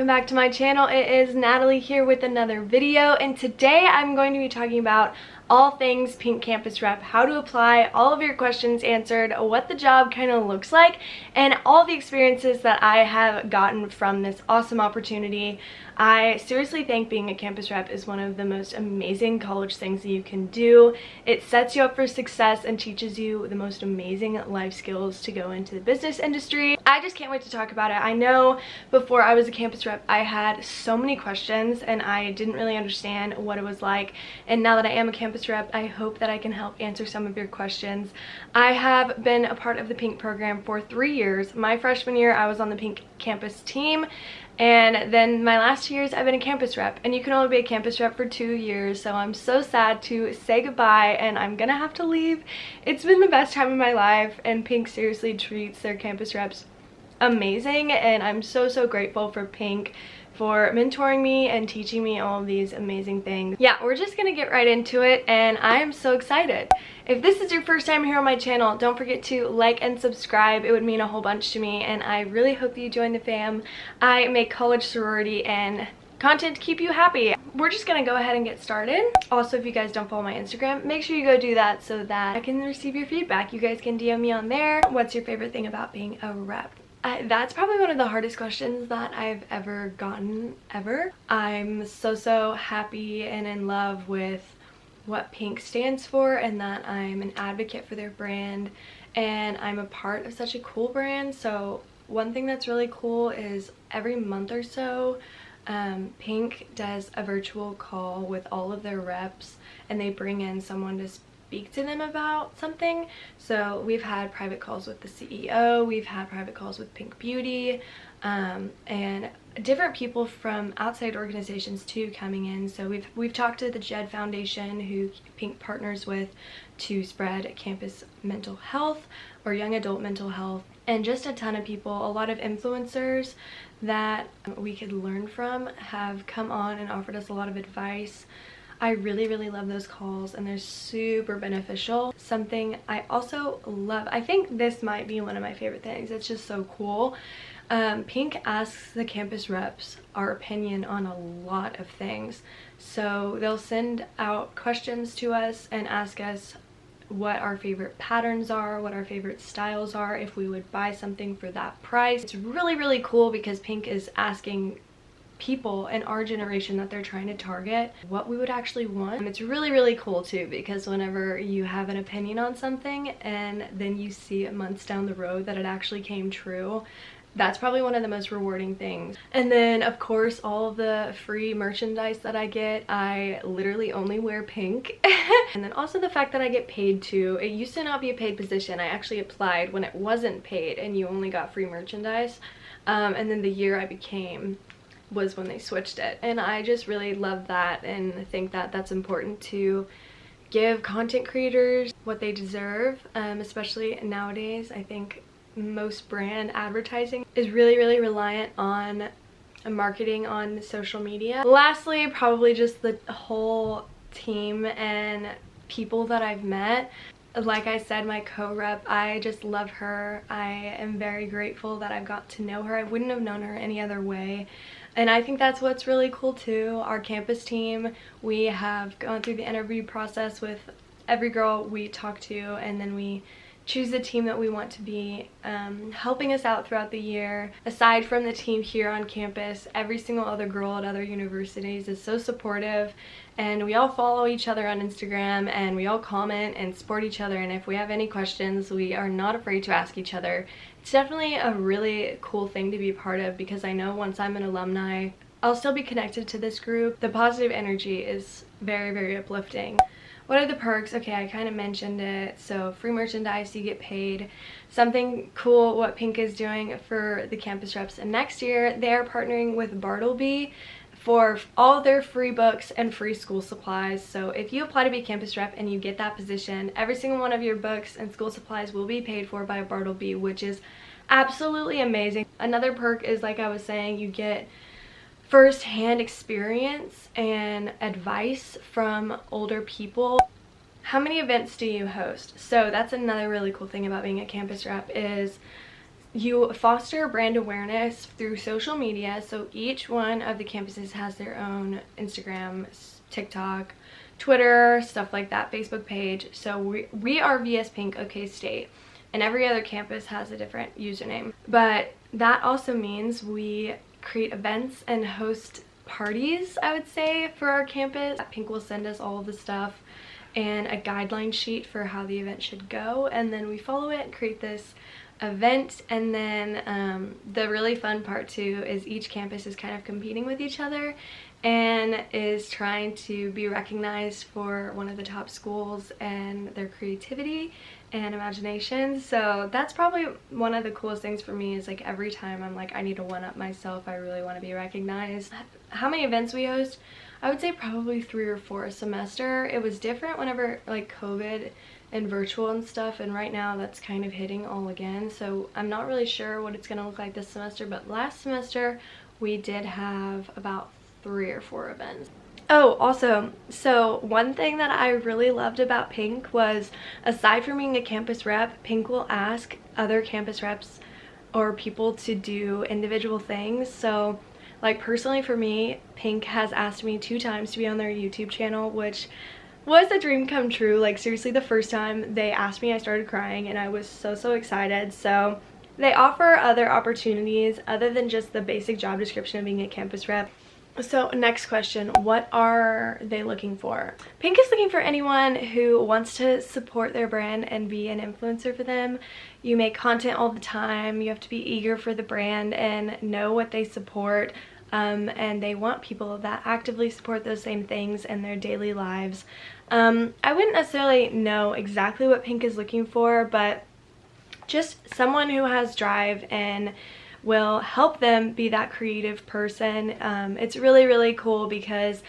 welcome back to my channel. It is Natalie here with another video, and today I'm going to be talking about all things Pink Campus Rep, how to apply, all of your questions answered, what the job kind of looks like, and all the experiences that I have gotten from this awesome opportunity. I seriously think being a campus rep is one of the most amazing college things that you can do. It sets you up for success and teaches you the most amazing life skills to go into the business industry. I just can't wait to talk about it. I know before I was a campus rep, I had so many questions and I didn't really understand what it was like. And now that I am a campus rep, I hope that I can help answer some of your questions. I have been a part of the Pink program for 3 years. My freshman year, I was on the Pink campus team. And then my last 2 years, I've been a campus rep, and you can only be a campus rep for 2 years, so I'm so sad to say goodbye, and I'm gonna have to leave. It's been the best time of my life, and Pink seriously treats their campus reps amazing, and I'm so grateful for Pink for mentoring me and teaching me all of these amazing things. Yeah, we're just gonna get right into it, and I am so excited. If this is your first time here on my channel, don't forget to like and subscribe. It would mean a whole bunch to me, and I really hope that you join the fam. I make college sorority and content to keep you happy. We're just gonna go ahead and get started. Also, if you guys don't follow my Instagram, make sure you go do that so that I can receive your feedback. You guys can DM me on there. What's your favorite thing about being a rep? That's probably one of the hardest questions that I've ever gotten, ever. I'm so happy and in love with what Pink stands for, and that I'm an advocate for their brand, and I'm a part of such a cool brand. So one thing that's really cool is every month or so, Pink does a virtual call with all of their reps, and they bring in someone to speak to them about something. So we've had private calls with the CEO, we've had private calls with Pink Beauty, and different people from outside organizations too coming in. So we've talked to the JED Foundation, who Pink partners with to spread campus mental health or young adult mental health, and just a ton of people. A lot of influencers that we could learn from have come on and offered us a lot of advice. I really love those calls, and they're super beneficial. Something I also love, I think this might be one of my favorite things, it's just so cool. Pink asks the campus reps our opinion on a lot of things. So they'll send out questions to us and ask us what our favorite patterns are, what our favorite styles are, if we would buy something for that price. It's really cool because Pink is asking people in our generation that they're trying to target what we would actually want. It's really cool too, because whenever you have an opinion on something and then you see it months down the road that it actually came true, that's probably one of the most rewarding things. And then of course all of the free merchandise that I get, I literally only wear Pink. And then also the fact that I get paid too. It used to not be a paid position. I actually applied when it wasn't paid and you only got free merchandise, and then the year I became was when they switched it, and I just really love that and think that that's important to give content creators what they deserve, especially nowadays. I think most brand advertising is really reliant on marketing on social media. Lastly, probably just the whole team and people that I've met. Like I said, my co-rep, I just love her. I am very grateful that I've got to know her. I wouldn't have known her any other way. And I think that's what's really cool too. Our campus team, we have gone through the interview process with every girl we talk to, and then we choose the team that we want to be helping us out throughout the year. Aside from the team here on campus, every single other girl at other universities is so supportive, and we all follow each other on Instagram, and we all comment and support each other, and if we have any questions, we are not afraid to ask each other. It's definitely a really cool thing to be a part of, because I know once I'm an alumni, I'll still be connected to this group. The positive energy is very uplifting. What are the perks? Okay, I kind of mentioned it. So free merchandise, you get paid. Something cool what Pink is doing for the campus reps, and next year they're partnering with Bartleby for all of their free books and free school supplies. So if you apply to be a campus rep and you get that position, every single one of your books and school supplies will be paid for by Bartleby, which is absolutely amazing. Another perk is, like I was saying, you get first-hand experience and advice from older people. How many events do you host? So that's another really cool thing about being a campus rep, is you foster brand awareness through social media. So each one of the campuses has their own Instagram, TikTok, Twitter, stuff like that, Facebook page. So we are VSPINK OK State, and every other campus has a different username. But that also means we create events and host parties, I would say, for our campus. Pink will send us all of the stuff and a guideline sheet for how the event should go, and then we follow it and create this event. And then the really fun part too is each campus is kind of competing with each other and is trying to be recognized for one of the top schools and their creativity and imagination. So that's probably one of the coolest things for me, is like every time I'm like, I need to one up myself, I really want to be recognized. How many events we host? I would say probably 3 or 4 a semester. It was different whenever like COVID and virtual and stuff, and right now that's kind of hitting all again, so I'm not really sure what it's gonna look like this semester. But last semester we did have about 3 or 4 events. Oh, also, so one thing that I really loved about Pink was, aside from being a campus rep, Pink will ask other campus reps or people to do individual things. So like personally for me, Pink has asked me 2 times to be on their YouTube channel, which was a dream come true. Like seriously, the first time they asked me, I started crying and I was so excited. So they offer other opportunities other than just the basic job description of being a campus rep. So next question, what are they looking for? Pink is looking for anyone who wants to support their brand and be an influencer for them. You make content all the time, you have to be eager for the brand and know what they support, and they want people that actively support those same things in their daily lives. I wouldn't necessarily know exactly what Pink is looking for, but just someone who has drive and will help them be that creative person. It's really cool because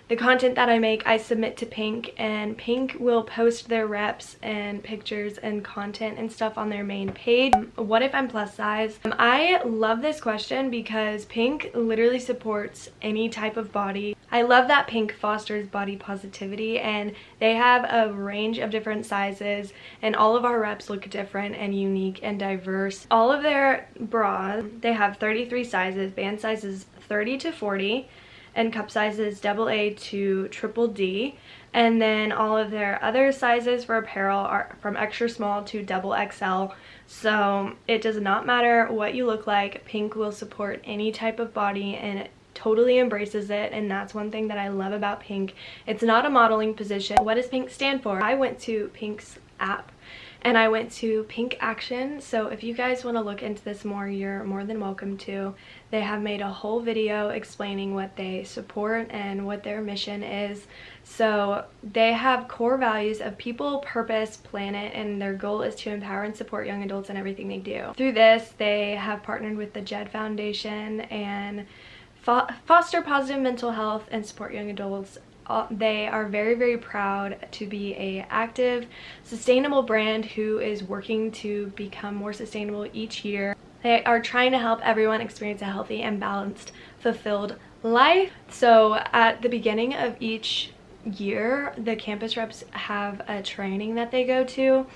the content that I make, I submit to Pink, and Pink will post their reps and pictures and content and stuff on their main page. What if I'm plus size? I love this question because Pink literally supports any type of body. I love that Pink fosters body positivity, and they have a range of different sizes, and all of our reps look different and unique and diverse. All of their bras, they have 33 sizes, band sizes 30 to 40, and cup sizes AA to D. And then all of their other sizes for apparel are from extra small to XXL. So it does not matter what you look like, Pink will support any type of body and it totally embraces it. And that's one thing that I love about Pink. It's not a modeling position. What does Pink stand for? I went to Pink's app and I went to Pink Action. So if you guys want to look into this more, you're more than welcome to. They have made a whole video explaining what they support and what their mission is. So they have core values of people, purpose, planet, and their goal is to empower and support young adults in everything they do. Through this, they have partnered with the JED Foundation and foster positive mental health and support young adults. They are very proud to be a active, sustainable brand who is working to become more sustainable each year. They are trying to help everyone experience a healthy and balanced, fulfilled life. So at the beginning of each year, the campus reps have a training that they go to,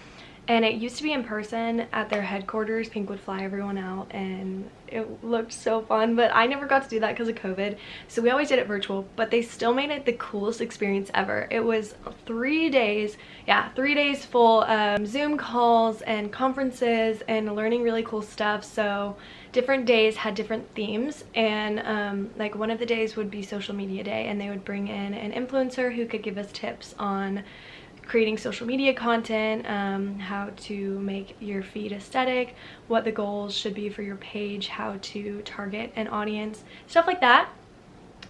and it used to be in person at their headquarters. Pink would fly everyone out and it looked so fun, but I never got to do that because of COVID, so we always did it virtual. But they still made it the coolest experience ever. It was 3 days, yeah, 3 days full of Zoom calls and conferences and learning really cool stuff. So different days had different themes, and like one of the days would be social media day, and they would bring in an influencer who could give us tips on creating social media content, how to make your feed aesthetic, what the goals should be for your page, how to target an audience, stuff like that.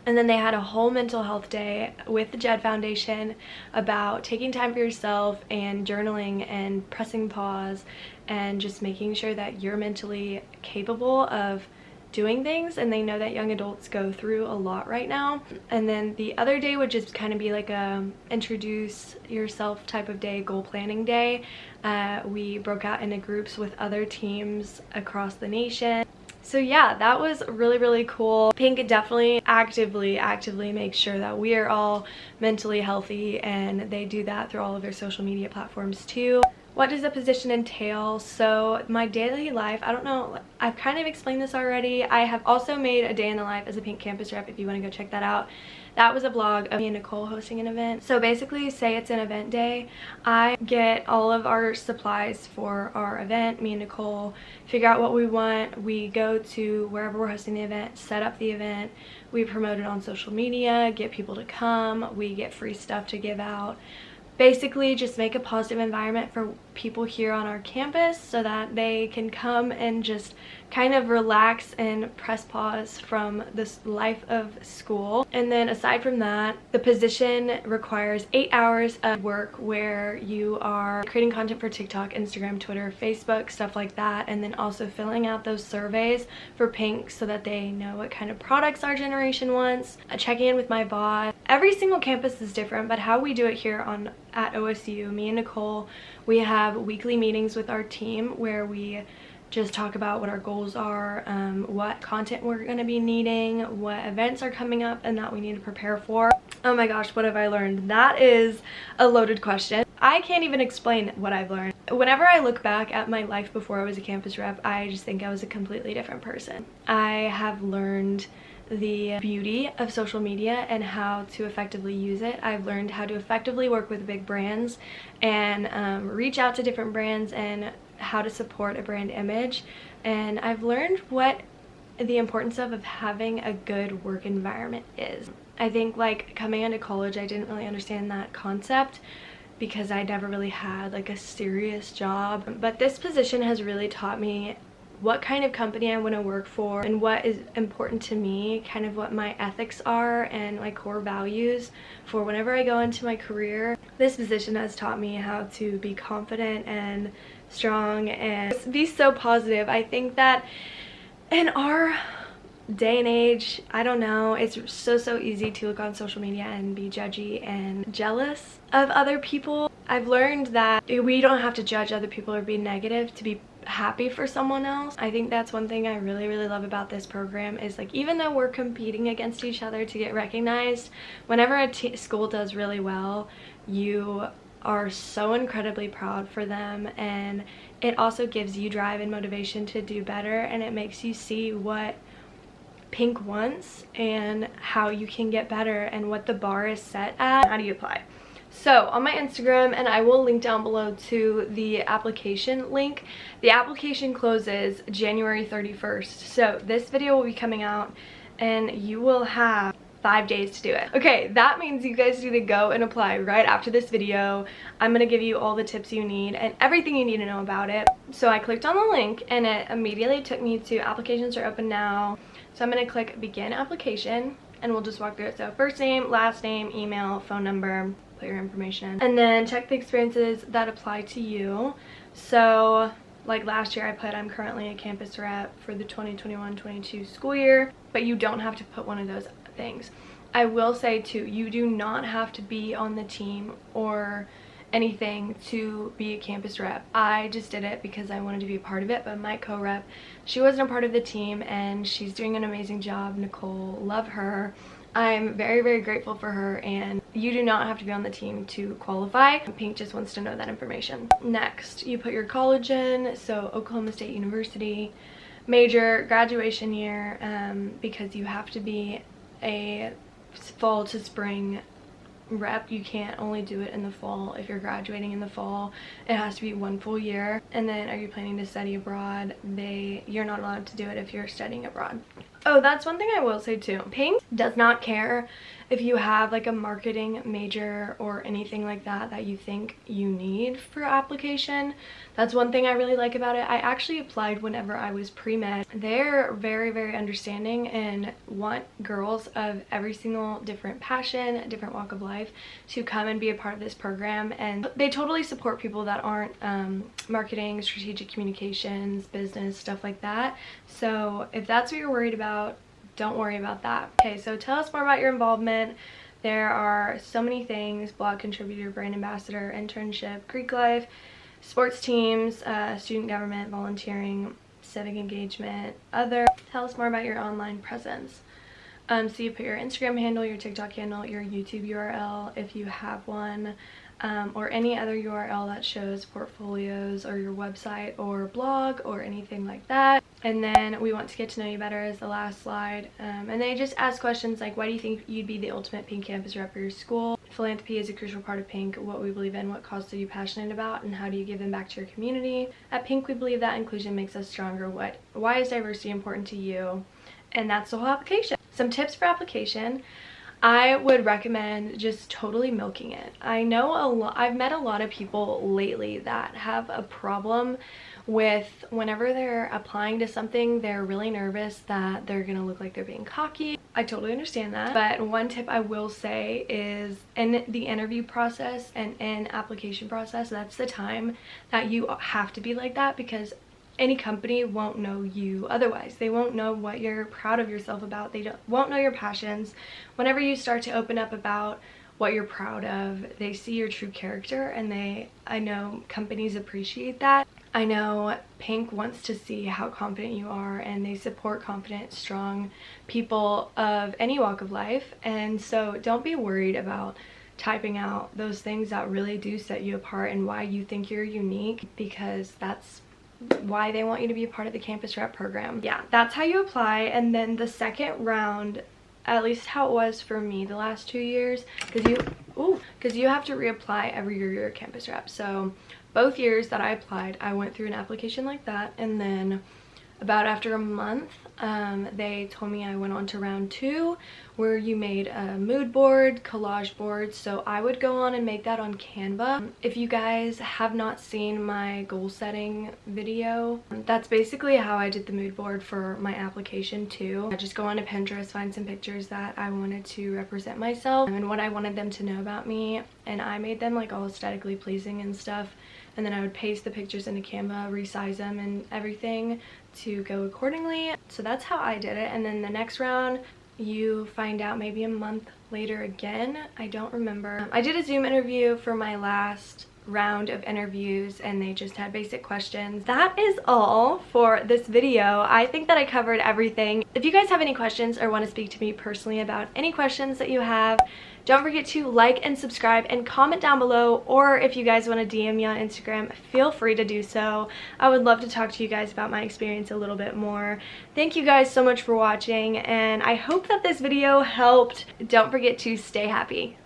And then they had a whole mental health day with the JED Foundation about taking time for yourself and journaling and pressing pause and just making sure that you're mentally capable of doing things. And they know that young adults go through a lot right now. And then the other day would just kind of be like a introduce yourself type of day, goal planning day. We broke out into groups with other teams across the nation. So yeah, that was really cool. Pink definitely actively makes sure that we are all mentally healthy, and they do that through all of their social media platforms too. What does the position entail? So my daily life, I don't know, I've kind of explained this already. I have also made a day in the life as a Pink campus rep if you want to go check that out. That was a vlog of me and Nicole hosting an event. So basically, say it's an event day, I get all of our supplies for our event. Me and Nicole figure out what we want. We go to wherever we're hosting the event, set up the event. We promote it on social media, get people to come. We get free stuff to give out. Basically, just make a positive environment for people here on our campus so that they can come and just kind of relax and press pause from this life of school. And then aside from that, the position requires 8 hours of work where you are creating content for TikTok, Instagram, Twitter, Facebook, stuff like that, and then also filling out those surveys for Pink so that they know what kind of products our generation wants, checking in with my boss. Every single campus is different, but how we do it here at OSU, me and Nicole, we have weekly meetings with our team where we just talk about what our goals are, what content we're going to be needing, what events are coming up and that we need to prepare for. Oh my gosh, what have I learned? That is a loaded question. I can't even explain what I've learned. Whenever I look back at my life before I was a campus rep, I just think I was a completely different person. I have learned the beauty of social media and how to effectively use it. I've learned how to effectively work with big brands and reach out to different brands and how to support a brand image. And I've learned what the importance of having a good work environment is. I think like coming into college, I didn't really understand that concept because I never really had like a serious job. But this position has really taught me what kind of company I want to work for and what is important to me, kind of what my ethics are and my core values for whenever I go into my career. This position has taught me how to be confident and strong and be so positive. I think that in our day and age, I don't know, it's so easy to look on social media and be judgy and jealous of other people. I've learned that we don't have to judge other people or be negative to be happy for someone else. I think that's one thing I really love about this program is like even though we're competing against each other to get recognized, whenever a school does really well, you are so incredibly proud for them, and it also gives you drive and motivation to do better, and it makes you see what Pink wants and how you can get better and what the bar is set at. How do you apply? So on my Instagram, and I will link down below to the application link, the application closes January 31st. So this video will be coming out and you will have 5 days to do it. Okay, that means you guys need to go and apply right after this video. I'm gonna give you all the tips you need and everything you need to know about it. So I clicked on the link and it immediately took me to applications are open now. So I'm gonna click begin application and we'll just walk through it. So first name, last name, email, phone number, put your information, and then check the experiences that apply to you. So like last year I put I'm currently a campus rep for the 2021-22 school year, but you don't have to put one of those things. I will say too, you do not have to be on the team or anything to be a campus rep. I just did it because I wanted to be a part of it, but my co-rep, she wasn't a part of the team and she's doing an amazing job. Nicole, love her. I'm very grateful for her, and you do not have to be on the team to qualify. Pink just wants to know that information. Next, you put your college in, so Oklahoma State University, major, graduation year, because you have to be a fall to spring rep. You can't only do it in the fall. If you're graduating in the fall, it has to be 1 full year. And then are you planning to study abroad? You're not allowed to do it if you're studying abroad. Oh, that's one thing I will say too. Pink does not care if you have like a marketing major or anything like that that you think you need for application. That's one thing I really like about it. I actually applied whenever I was pre-med. They're very understanding and want girls of every single different passion, different walk of life to come and be a part of this program, and they totally support people that aren't marketing, strategic communications, business, stuff like that. So if that's what you're worried about, don't worry about that. Okay, so tell us more about your involvement. There are so many things: blog contributor, brand ambassador, internship, Greek life, sports teams, student government, volunteering, civic engagement, other. Tell us more about your online presence. So you put your Instagram handle, your TikTok handle, your YouTube URL if you have one, or any other URL that shows portfolios or your website or blog or anything like that. And then we want to get to know you better as the last slide. And they just ask questions like, why do you think you'd be the ultimate PINK campus rep for your school? Philanthropy is a crucial part of PINK, what we believe in, what causes are you passionate about, and how do you give them back to your community? At PINK, we believe that inclusion makes us stronger. Why is diversity important to you? And that's the whole application. Some tips for application. I would recommend just totally milking it. I've met a lot of people lately that have a problem with whenever they're applying to something, they're really nervous that they're gonna look like they're being cocky. I totally understand that, but one tip I will say is in the interview process and in application process, that's the time that you have to be like that, because any company won't know you otherwise. They won't know what you're proud of yourself about. They won't know your passions. Whenever you start to open up about what you're proud of, they see your true character, and I know companies appreciate that. I know PINK wants to see how confident you are, and they support confident, strong people of any walk of life. And so don't be worried about typing out those things that really do set you apart and why you think you're unique, because that's why they want you to be a part of the campus rep program. Yeah, that's how you apply. And then the second round, at least how it was for me the last 2 years, because you have to reapply every year you're a campus rep. So both years that I applied, I went through an application like that, and then about after a month, they told me I went on to round 2, where you made a mood board, collage board. So I would go on and make that on Canva. If you guys have not seen my goal setting video, that's basically how I did the mood board for my application too. I just go on to Pinterest, find some pictures that I wanted to represent myself and what I wanted them to know about me, and I made them like all aesthetically pleasing and stuff. And then I would paste the pictures into Canva, resize them and everything to go accordingly. So that's how I did it. And then the next round, you find out maybe a month later again. I don't remember. I did a Zoom interview for my last round of interviews, and they just had basic questions. That is all for this video. I think that I covered everything. If you guys have any questions or want to speak to me personally about any questions that you have, don't forget to like and subscribe and comment down below, or if you guys want to DM me on Instagram, feel free to do so. I would love to talk to you guys about my experience a little bit more. Thank you guys so much for watching, and I hope that this video helped. Don't forget to stay happy.